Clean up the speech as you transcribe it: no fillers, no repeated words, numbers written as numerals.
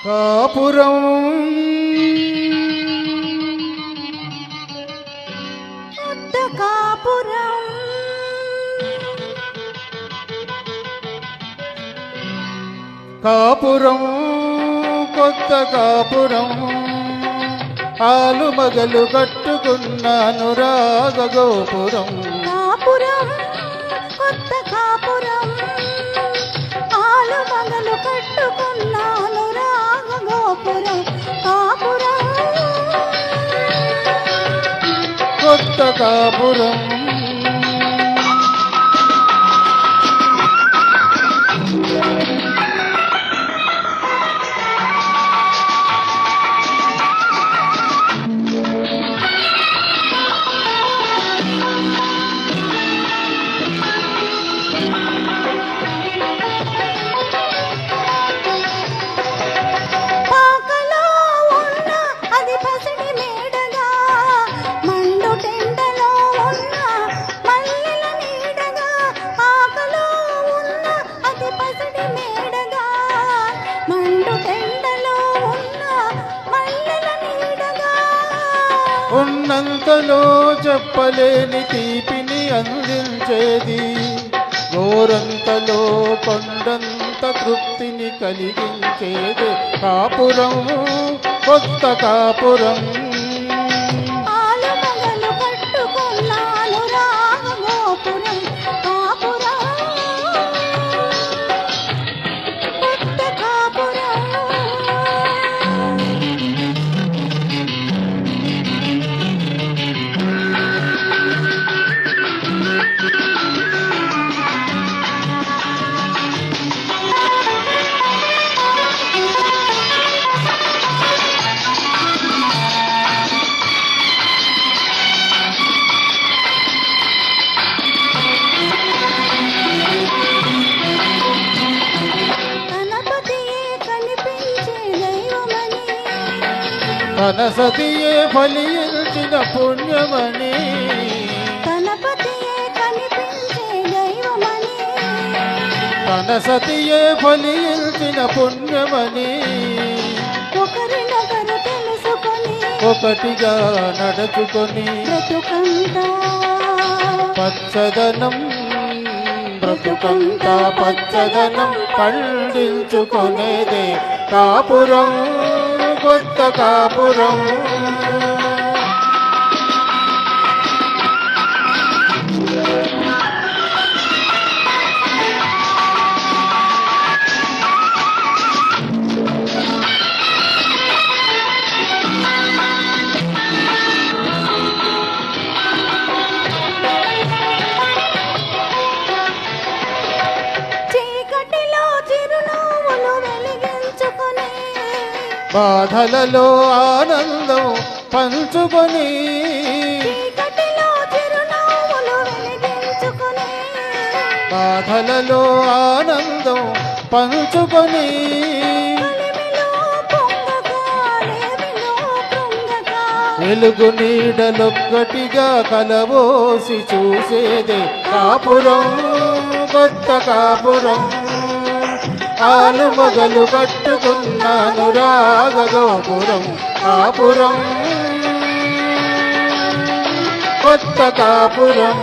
కాపురం కొత్త కాపురం కాపురం కొత్త కాపురం ఆలు మగలు కట్టుకున్న అనురాగ గోపురం కాపురం కొత్త కాపురం ఆలు మగలు కట్టుకున్న అనురాగ గోపురం కాపురం కొత్త కాపురం ఉన్నంతలో చెప్పలేని తీపిని అందించేది గోరంతలో కొండంత తృప్తిని కలిగించేది కాపురం కొత్త కాపురం తన సతియే ఫలించిన పుణ్యమని గణపతియే కనిపించే దైవమని తన సతియే ఫలించిన పుణ్యమని ఒకరినొకరు తెలుసుకొని ఒకటిగా నడుచుకొని బ్రతుకంతా పచ్చదనం బ్రతుకంతా పచ్చదనం పండించుకునేదే కాపురం కొత్త కాపురం చీకటిలో చిరునవ్వులు వెలిగించుకొని బాధలలో ఆనందం పంచుకొని చీకటిలో చిరునవ్వులు వెలిగించుకొని బాధలలో ఆనందం పంచుకొని కలిమిలో పొంగగా లేమిలో కృంగగా వెలుగు నీడలొక్కటిగా కలబోసి చూసేదే కాపురం కొత్త కాపురం ఆలు మొగలు కట్టుకున్న అనురాగ గోపురం కాపురం కొత్త కాపురం